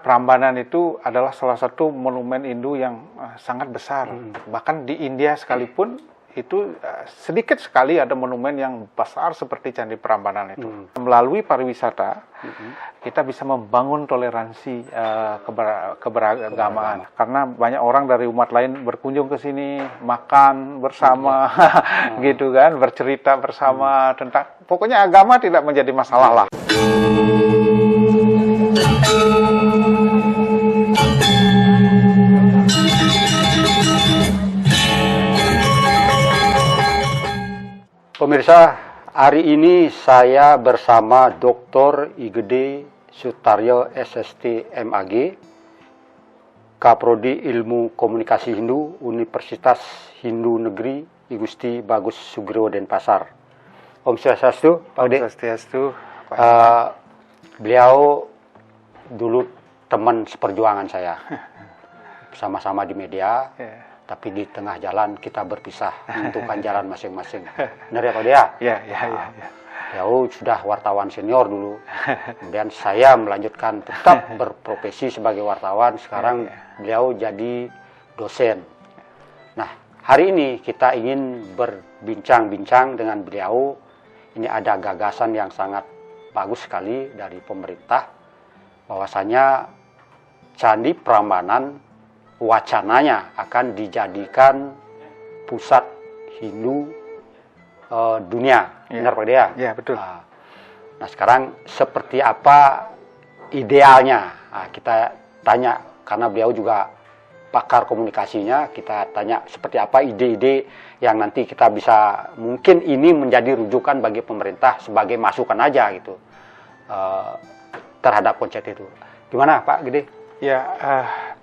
Prambanan itu adalah salah satu monumen Hindu yang sangat besar. Bahkan di India sekalipun itu sedikit sekali ada monumen yang besar seperti Candi Prambanan itu. Melalui pariwisata, kita bisa membangun toleransi keberagamaan. Karena banyak orang dari umat lain berkunjung ke sini, makan bersama, gitu kan, bercerita bersama tentang, pokoknya agama tidak menjadi masalah lah. Pemirsa, hari ini saya bersama Dr. Igede Sutaryo SST MAG, Kaprodi Ilmu Komunikasi Hindu, Universitas Hindu Negeri I Gusti Bagus Sugiro Denpasar. Om Swastiastu, Pak Ode. Om Swastiastu. Beliau dulu teman seperjuangan saya, sama-sama di media. Tapi di tengah jalan kita berpisah, menentukan jalan masing-masing. Benar ya Pak Dea? Ya. Beliau sudah wartawan senior dulu. Kemudian saya melanjutkan tetap berprofesi sebagai wartawan. Sekarang beliau jadi dosen. Nah, hari ini kita ingin berbincang-bincang dengan beliau. Ini ada gagasan yang sangat bagus sekali dari pemerintah. Bahwasanya Candi Prambanan wacananya akan dijadikan pusat Hindu dunia. Benar Pak Dea? Ya, betul. Nah, sekarang seperti apa idealnya? Nah, kita tanya, karena beliau juga pakar komunikasinya, kita tanya seperti apa ide-ide yang nanti kita bisa, mungkin ini menjadi rujukan bagi pemerintah sebagai masukan aja gitu terhadap konsep itu. Gimana Pak Gede? Ya,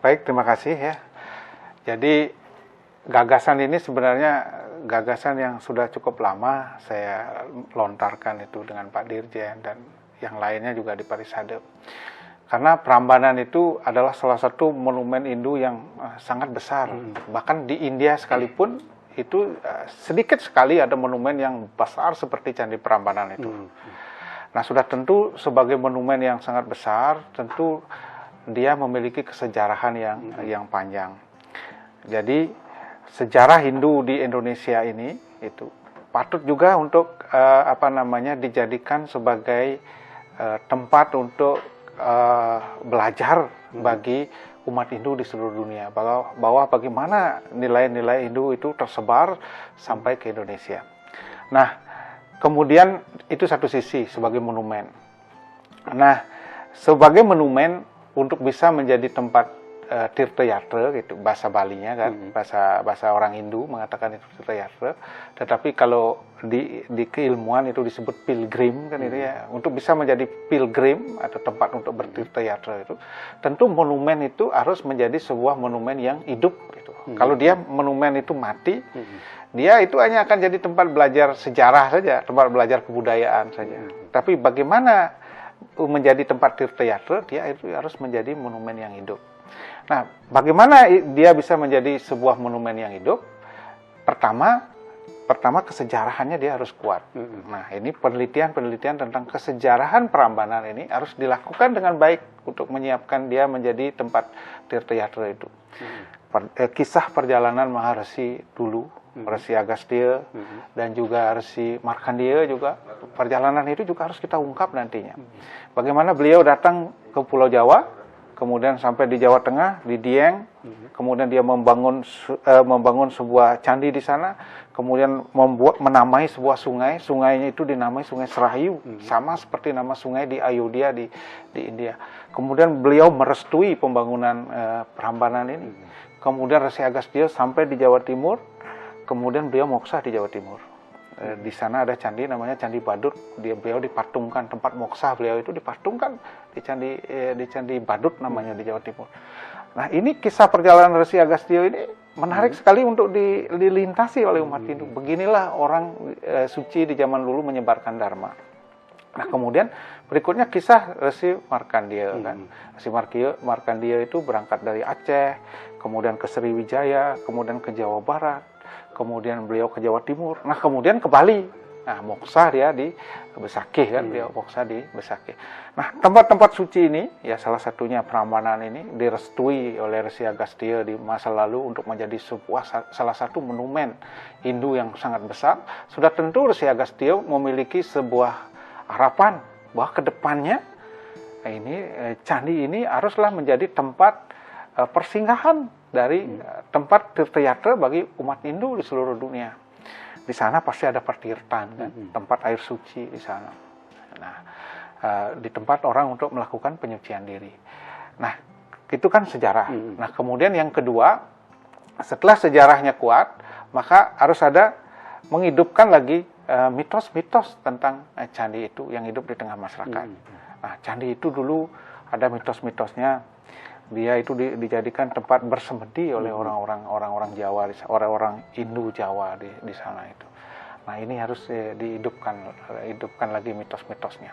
baik, terima kasih ya. Jadi gagasan ini sebenarnya gagasan yang sudah cukup lama saya lontarkan itu dengan Pak Dirjen dan yang lainnya juga di Parisade. Karena Prambanan itu adalah salah satu monumen Hindu yang sangat besar. Bahkan di India sekalipun itu sedikit sekali ada monumen yang besar seperti Candi Prambanan itu. Nah, sudah tentu sebagai monumen yang sangat besar, tentu dia memiliki kesejarahan yang panjang. Jadi sejarah Hindu di Indonesia ini itu patut juga untuk dijadikan sebagai tempat untuk belajar bagi umat Hindu di seluruh dunia, bahwa bagaimana nilai-nilai Hindu itu tersebar sampai ke Indonesia. Nah, kemudian itu satu sisi sebagai monumen. Nah, sebagai monumen untuk bisa menjadi tempat tirta yatra gitu, bahasa Balinya kan, bahasa orang Hindu mengatakan itu tirta yatra. Tetapi kalau di keilmuan itu disebut pilgrim kan itu ya. Untuk bisa menjadi pilgrim atau tempat untuk bertirta yatra itu, tentu monumen itu harus menjadi sebuah monumen yang hidup gitu. Kalau dia monumen itu mati, dia itu hanya akan jadi tempat belajar sejarah saja, tempat belajar kebudayaan saja. Tapi bagaimana menjadi tempat tirta yatra, dia itu harus menjadi monumen yang hidup. Nah, bagaimana dia bisa menjadi sebuah monumen yang hidup? Pertama kesejarahannya dia harus kuat. Nah, ini penelitian tentang kesejarahan Prambanan ini harus dilakukan dengan baik untuk menyiapkan dia menjadi tempat tirta yatra itu. Kisah perjalanan Maharshi dulu, Resi Agastya dan juga Resi Markandeya juga, perjalanan itu juga harus kita ungkap nantinya. Bagaimana beliau datang ke Pulau Jawa, kemudian sampai di Jawa Tengah, di Dieng, kemudian dia membangun sebuah candi di sana, kemudian menamai sebuah sungai, sungainya itu dinamai Sungai Serayu, sama seperti nama sungai di Ayodhya di India. Kemudian beliau merestui pembangunan Prambanan ini. Kemudian Resi Agastya sampai di Jawa Timur, kemudian beliau moksa di Jawa Timur. Di sana ada candi namanya Candi Badut. Beliau dipatungkan, tempat moksa beliau itu dipatungkan di Candi Badut namanya di Jawa Timur. Nah, ini kisah perjalanan Resi Agastya ini menarik sekali untuk dilintasi oleh umat Hindu. Beginilah orang suci di zaman dulu menyebarkan dharma. Nah, kemudian berikutnya kisah Resi Markandeya kan. Resi Markandeya itu berangkat dari Aceh, kemudian ke Sriwijaya, kemudian ke Jawa Barat, kemudian beliau ke Jawa Timur, nah kemudian ke Bali. Nah, moksa dia di Besakih kan, dia moksa di Besakih. Nah, tempat-tempat suci ini, ya salah satunya Prambanan ini direstui oleh Resi Agastya di masa lalu untuk menjadi salah satu monumen Hindu yang sangat besar. Sudah tentu Resi Agastya memiliki sebuah harapan bahwa kedepannya ini candi ini haruslah menjadi tempat persinggahan dari tempat tirtayatra bagi umat Hindu di seluruh dunia. Di sana pasti ada pertirtan, kan? Tempat air suci di sana. Nah, di tempat orang untuk melakukan penyucian diri. Nah, itu kan sejarah. Nah, kemudian yang kedua, setelah sejarahnya kuat, maka harus ada menghidupkan lagi mitos-mitos tentang candi itu yang hidup di tengah masyarakat. Nah, candi itu dulu ada mitos-mitosnya. Dia itu dijadikan tempat bersemedi oleh orang-orang Jawa, orang-orang Hindu Jawa di sana itu. Nah, ini harus dihidupkan lagi mitos-mitosnya.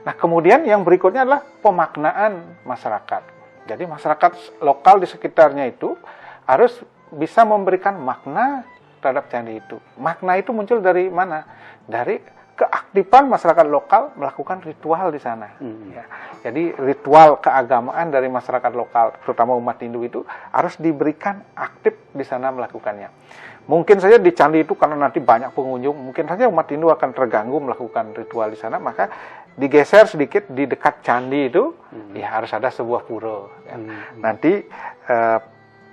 Nah, kemudian yang berikutnya adalah pemaknaan masyarakat. Jadi masyarakat lokal di sekitarnya itu harus bisa memberikan makna terhadap candi itu. Makna itu muncul dari mana? Dari keaktifan masyarakat lokal melakukan ritual di sana. Ya. Jadi ritual keagamaan dari masyarakat lokal, terutama umat Hindu itu harus diberikan aktif di sana melakukannya. Mungkin saja di candi itu karena nanti banyak pengunjung, mungkin saja umat Hindu akan terganggu melakukan ritual di sana, maka digeser sedikit di dekat candi itu, ya harus ada sebuah pura. Ya. Nanti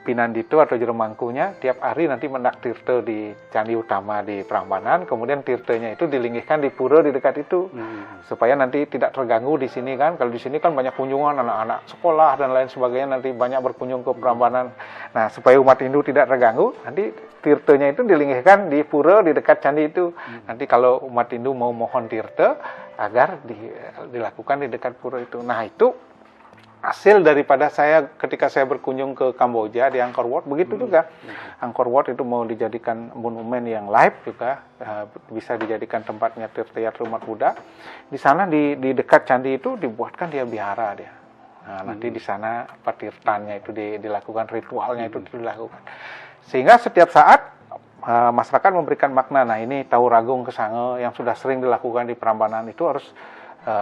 Pinandito atau juru mangkunya tiap hari nanti mendak tirta di candi utama di Prambanan, kemudian tirtanya itu dilingihkan di pura di dekat itu, supaya nanti tidak terganggu di sini kan. Kalau di sini kan banyak kunjungan anak-anak sekolah dan lain sebagainya, nanti banyak berkunjung ke Prambanan. Nah, supaya umat Hindu tidak terganggu, nanti tirtanya itu dilingihkan di pura di dekat candi itu. Nanti kalau umat Hindu mau mohon tirta agar dilakukan di dekat pura itu. Nah, itu hasil daripada saya ketika saya berkunjung ke Kamboja di Angkor Wat, begitu juga. Angkor Wat itu mau dijadikan monumen yang live juga, bisa dijadikan tempatnya tirtayatra umat Buddha. Di sana di dekat candi itu dibuatkan dia wihara dia. Nah, nanti di sana patirtannya itu dilakukan, ritualnya itu dilakukan. Sehingga setiap saat masyarakat memberikan makna. Nah, ini Tahu Ragung Kesange yang sudah sering dilakukan di Prambanan itu harus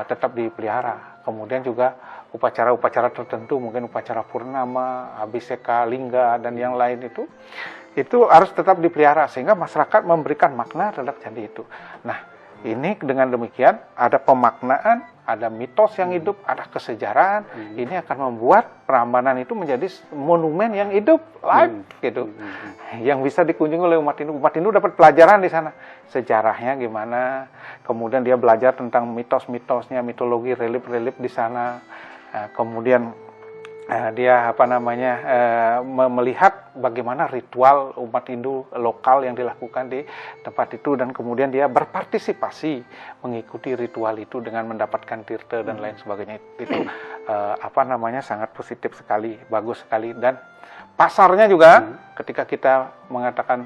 tetap dipelihara. Kemudian juga upacara-upacara tertentu, mungkin upacara purnama, abhiseka, lingga, dan yang lain itu harus tetap dipelihara sehingga masyarakat memberikan makna terhadap candi itu. Nah, ini dengan demikian ada pemaknaan, ada mitos yang hidup, ada kesejarahan. Ini akan membuat Prambanan itu menjadi monumen yang hidup, live gitu. Yang bisa dikunjungi oleh umat Hindu. Umat Hindu dapat pelajaran di sana. Sejarahnya gimana, kemudian dia belajar tentang mitos-mitosnya, mitologi, relip-relip di sana. Kemudian dia melihat bagaimana ritual umat Hindu lokal yang dilakukan di tempat itu, dan kemudian dia berpartisipasi mengikuti ritual itu dengan mendapatkan tirta dan lain sebagainya. Itu sangat positif sekali, bagus sekali. Dan pasarnya juga ketika kita mengatakan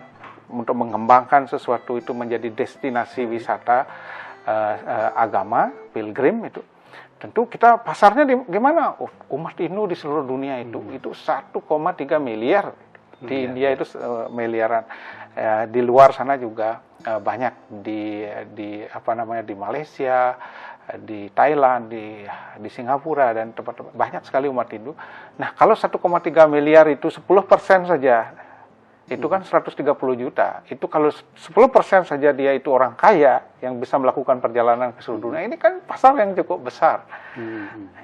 untuk mengembangkan sesuatu itu menjadi destinasi wisata agama, pilgrim itu, tentu kita pasarnya gimana? Umat Hindu di seluruh dunia itu 1,3 miliar. Di India itu miliaran. Di luar sana juga banyak di Malaysia, di Thailand, di Singapura dan tempat-tempat banyak sekali umat Hindu. Nah, kalau 1,3 miliar itu 10% saja, itu kan 130 juta. Itu kalau 10% saja dia itu orang kaya yang bisa melakukan perjalanan ke seluruh dunia, ini kan pasar yang cukup besar.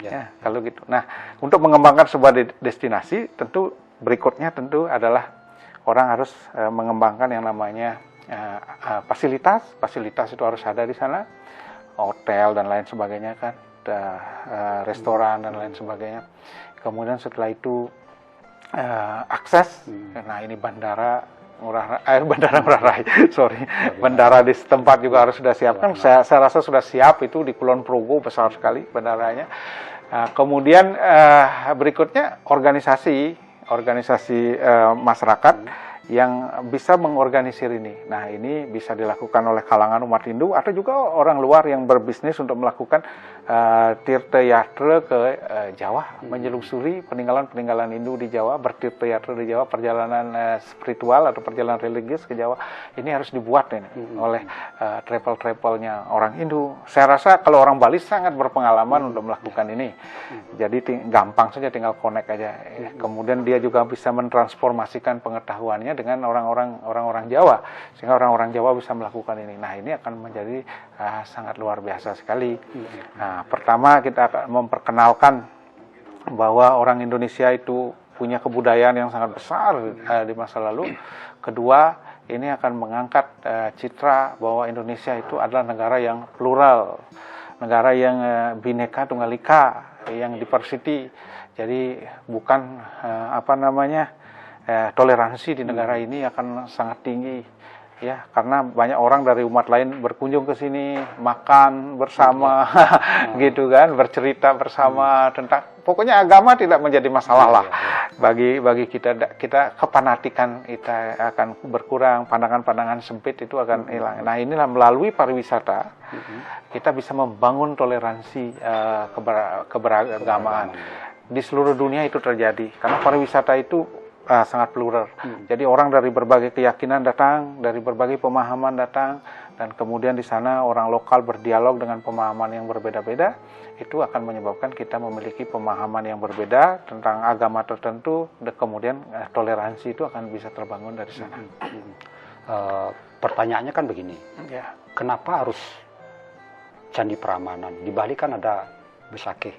Ya, kalau gitu. Nah, untuk mengembangkan sebuah destinasi, tentu berikutnya tentu adalah orang harus mengembangkan yang namanya fasilitas. Fasilitas itu harus ada di sana, hotel dan lain sebagainya kan, restoran dan lain sebagainya. Kemudian setelah itu akses, nah ini bandara Ngurah Rai, bandara di setempat juga harus sudah siapkan. Saya rasa sudah siap itu di Kulon Progo, besar sekali bandaranya. Kemudian berikutnya organisasi masyarakat yang bisa mengorganisir ini. Nah, ini bisa dilakukan oleh kalangan umat Hindu atau juga orang luar yang berbisnis untuk melakukan tirta yatra ke Jawa, menyelusuri peninggalan-peninggalan Hindu di Jawa, bertirta yatra di Jawa, perjalanan spiritual atau perjalanan religius ke Jawa. Ini harus dibuat ini oleh travel-travelnya orang Hindu. Saya rasa kalau orang Bali sangat berpengalaman untuk melakukan ini. Jadi gampang saja, tinggal connect aja. Kemudian dia juga bisa mentransformasikan pengetahuannya dengan orang-orang Jawa, sehingga orang-orang Jawa bisa melakukan ini. Nah, ini akan menjadi sangat luar biasa sekali. Nah, pertama kita akan memperkenalkan bahwa orang Indonesia itu punya kebudayaan yang sangat besar di masa lalu. Kedua, ini akan mengangkat citra bahwa Indonesia itu adalah negara yang plural, negara yang Bhinneka Tunggal Ika, yang diversity. Jadi bukan toleransi di negara ini akan sangat tinggi, ya, karena banyak orang dari umat lain berkunjung ke sini, makan bersama, gitu kan, bercerita bersama tentang, pokoknya agama tidak menjadi masalah lah. Bagi kita kepanatikan kita akan berkurang, pandangan-pandangan sempit itu akan hilang. Nah, inilah melalui pariwisata kita bisa membangun toleransi keberagamaan. Di seluruh dunia itu terjadi karena pariwisata itu sangat plural. Jadi orang dari berbagai keyakinan datang, dari berbagai pemahaman datang, dan kemudian di sana orang lokal berdialog dengan pemahaman yang berbeda-beda. Itu akan menyebabkan kita memiliki pemahaman yang berbeda tentang agama tertentu, dan kemudian toleransi itu akan bisa terbangun dari sana. Pertanyaannya kan begini, kenapa harus Candi Prambanan? Di Bali kan ada Besakih.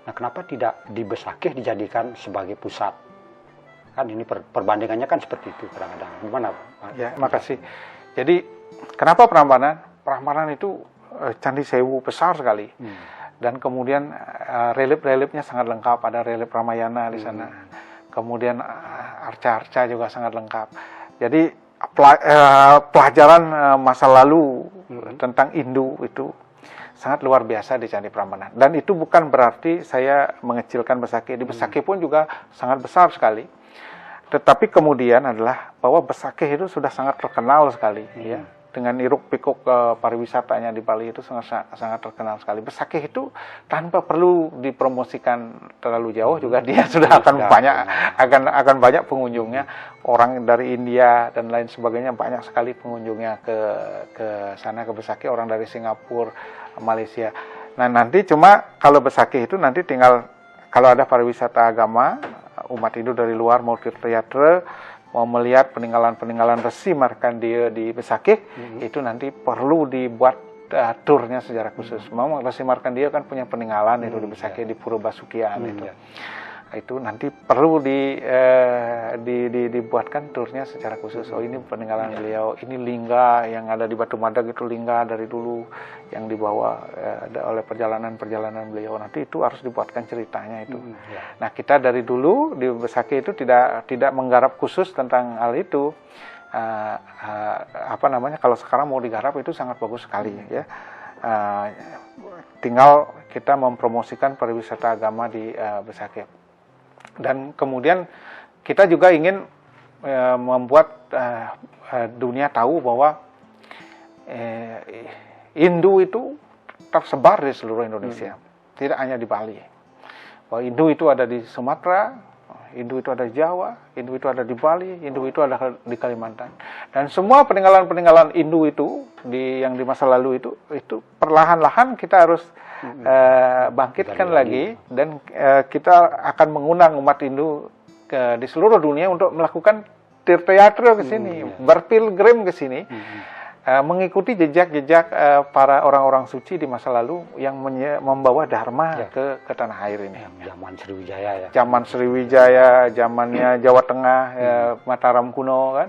Nah, kenapa tidak di Besakih dijadikan sebagai pusat? Kan ini perbandingannya kan seperti itu kadang-kadang. Gimana? Ya, makasih. Jadi kenapa Prambanan? Prambanan itu Candi Sewu besar sekali. Dan kemudian relief-reliefnya sangat lengkap. Ada relief Ramayana di sana. Kemudian arca-arca juga sangat lengkap. Jadi pelajaran masa lalu tentang Hindu itu sangat luar biasa di Candi Prambanan. Dan itu bukan berarti saya mengecilkan Besakih. Di Besakih pun juga sangat besar sekali. Tetapi kemudian adalah bahwa Besakih itu sudah sangat terkenal sekali, ya, dengan hiruk pikuk pariwisatanya di Bali itu sangat terkenal sekali. Besakih itu tanpa perlu dipromosikan terlalu jauh juga dia sudah akan banyak pengunjungnya. Orang dari India dan lain sebagainya banyak sekali pengunjungnya ke sana, ke Besakih. Orang dari Singapura, Malaysia. Nah, nanti cuma kalau Besakih itu nanti tinggal kalau ada pariwisata agama, umat Hindu dari luar mau tirta yatra, mau melihat peninggalan-peninggalan Resi Markandeya di Besakih, itu nanti perlu dibuat turnya secara khusus. Memang Resi Markandeya kan punya peninggalan itu di Besakih, di Pura Basukian itu. Itu nanti perlu dibuatkan turnya secara khusus. Oh, ini peninggalan beliau, ini lingga yang ada di Batu Madag, itu lingga dari dulu yang dibawa oleh perjalanan beliau. Nanti itu harus dibuatkan ceritanya itu. Nah, kita dari dulu di Besakih itu tidak menggarap khusus tentang hal itu. Kalau sekarang mau digarap itu sangat bagus sekali, ya. Tinggal kita mempromosikan pariwisata agama di Besakih. Dan kemudian kita juga ingin membuat dunia tahu bahwa Hindu itu tersebar di seluruh Indonesia, tidak hanya di Bali. Bahwa Hindu itu ada di Sumatera, Hindu itu ada di Jawa, Hindu itu ada di Bali, Hindu itu ada di Kalimantan. Dan semua peninggalan-peninggalan Hindu itu yang di masa lalu itu perlahan-lahan kita harus bangkitkan lagi, dan kita akan mengundang umat Hindu di seluruh dunia untuk melakukan tirta yatra ke sini, berpilgrim ke sini, mengikuti jejak-jejak para orang-orang suci di masa lalu yang membawa dharma ke tanah air ini. Zaman Sriwijaya ya. Zaman Sriwijaya, zamannya Jawa Tengah, Mataram kuno kan.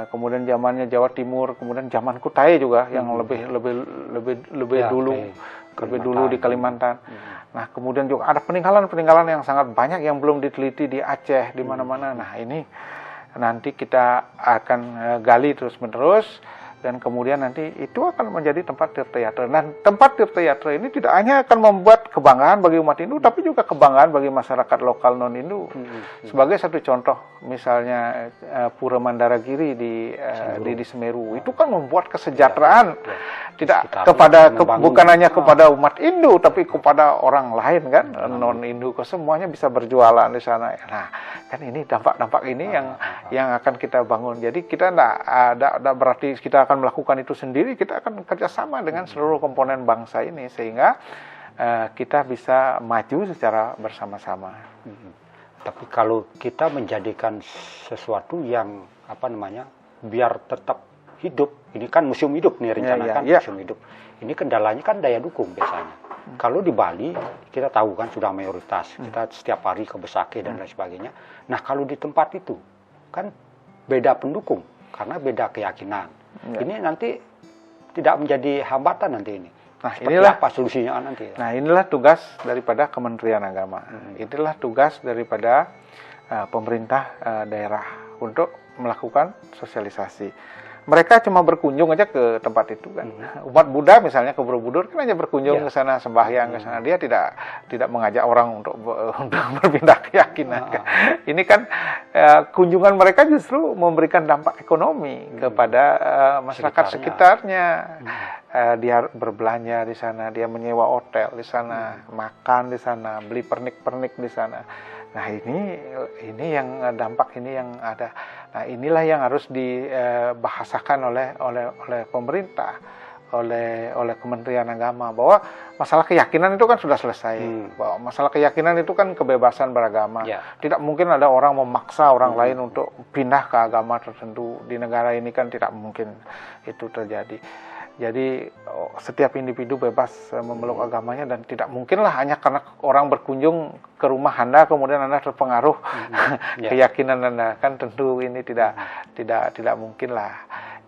Kemudian zamannya Jawa Timur, kemudian zaman Kutai juga yang lebih dulu di Kalimantan. Nah, kemudian juga ada peninggalan-peninggalan yang sangat banyak yang belum diteliti di Aceh, di mana-mana. Nah, ini nanti kita akan gali terus-menerus dan kemudian nanti itu akan menjadi tempat tirtayatra. Dan tempat tirtayatra ini tidak hanya akan membuat kebanggaan bagi umat Hindu, tapi juga kebanggaan bagi masyarakat lokal non-Hindu. Sebagai satu contoh, misalnya Pura Mandaragiri di Semeru, itu kan membuat kesejahteraan tidak bukan hanya kepada umat Hindu, tapi kepada orang lain kan, non-Hindu, semuanya bisa berjualan di sana. Nah, kan ini dampak-dampak ini yang akan kita bangun. Jadi kita tidak berarti kita akan melakukan itu sendiri, kita akan kerjasama dengan seluruh komponen bangsa ini sehingga kita bisa maju secara bersama-sama. Tapi kalau kita menjadikan sesuatu yang biar tetap hidup, ini kan museum hidup nih rencanakan museum hidup. Ini kendalanya kan daya dukung biasanya. Kalau di Bali kita tahu kan sudah mayoritas, kita setiap hari ke Besakih dan lain sebagainya. Nah kalau di tempat itu kan beda pendukung karena beda keyakinan. Ini nanti tidak menjadi hambatan nanti ini. Nah, inilah apa solusinya nanti. Nah, inilah tugas daripada Kementerian Agama. Inilah tugas daripada pemerintah daerah untuk melakukan sosialisasi. Mereka cuma berkunjung aja ke tempat itu kan. Umat Buddha misalnya ke Borobudur kan hanya berkunjung ke sana, sembahyang ke sana. Dia tidak mengajak orang untuk berpindah keyakinan. Kan. Ini kan kunjungan mereka justru memberikan dampak ekonomi kepada masyarakat sekitarnya. Dia berbelanja di sana, dia menyewa hotel di sana, makan di sana, beli pernik-pernik di sana. Nah ini yang dampak ini yang ada. Nah inilah yang harus dibahasakan oleh pemerintah, oleh Kementerian Agama bahwa masalah keyakinan itu kan sudah selesai. Bahwa masalah keyakinan itu kan kebebasan beragama. Tidak mungkin ada orang memaksa orang lain untuk pindah ke agama tertentu. Di negara ini kan tidak mungkin itu terjadi. Jadi setiap individu bebas memeluk agamanya dan tidak mungkinlah hanya karena orang berkunjung ke rumah Anda kemudian Anda terpengaruh keyakinan Anda, kan tentu ini tidak mungkinlah.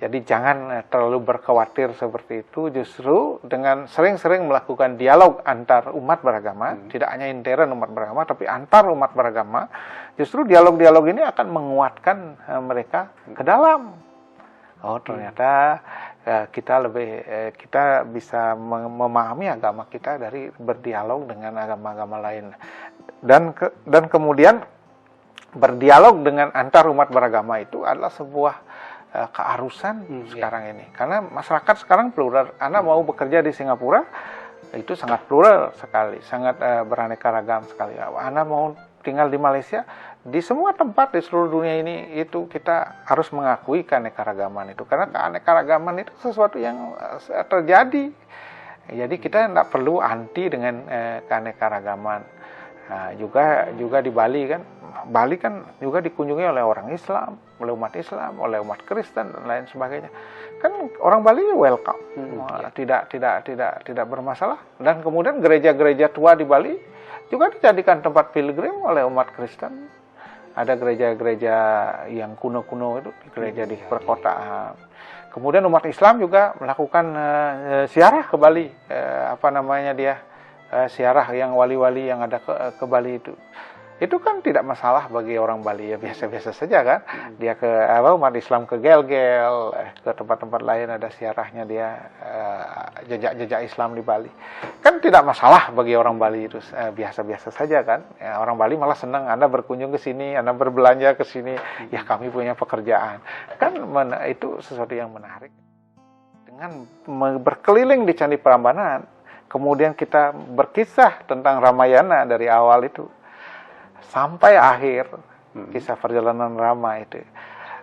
Jadi jangan terlalu berkhawatir seperti itu, justru dengan sering-sering melakukan dialog antar umat beragama, tidak hanya intern umat beragama tapi antar umat beragama, justru dialog-dialog ini akan menguatkan mereka ke dalam. Oh ternyata kita bisa memahami agama kita dari berdialog dengan agama-agama lain dan kemudian berdialog dengan antar umat beragama itu adalah sebuah keharusan sekarang ini karena masyarakat sekarang plural. Anda mau bekerja di Singapura itu sangat plural sekali, sangat beraneka ragam sekali. Anda mau tinggal di Malaysia, di semua tempat di seluruh dunia ini itu kita harus mengakui keanekaragaman itu karena keanekaragaman itu sesuatu yang terjadi. Jadi kita tidak perlu anti dengan keanekaragaman. Nah, juga di Bali kan juga dikunjungi oleh orang Islam, oleh umat Kristen dan lain sebagainya. Kan orang Bali welcome, tidak bermasalah. Dan kemudian gereja-gereja tua di Bali juga dijadikan tempat pilgrim oleh umat Kristen. Ada gereja-gereja yang kuno-kuno itu, gereja di perkotaan. Kemudian umat Islam juga melakukan ziarah ke Bali, ziarah yang wali-wali yang ada ke Bali itu. Itu kan tidak masalah bagi orang Bali, ya biasa-biasa saja kan. Dia ke umat Islam ke Gel-Gel, ke tempat-tempat lain ada ziarahnya dia, jejak-jejak Islam di Bali. Kan tidak masalah bagi orang Bali itu, biasa-biasa saja kan. Ya, orang Bali malah senang Anda berkunjung ke sini, Anda berbelanja ke sini, ya kami punya pekerjaan. Kan itu sesuatu yang menarik. Dengan berkeliling di Candi Prambanan, kemudian kita berkisah tentang Ramayana dari awal itu sampai akhir kisah perjalanan Rama itu,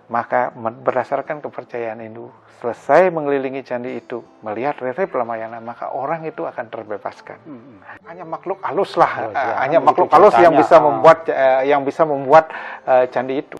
maka berdasarkan kepercayaan Hindu, selesai mengelilingi candi itu, melihat relief Ramayana, maka orang itu akan terbebaskan. Hanya makhluk halus lah, hanya makhluk halus yang bisa membuat candi itu.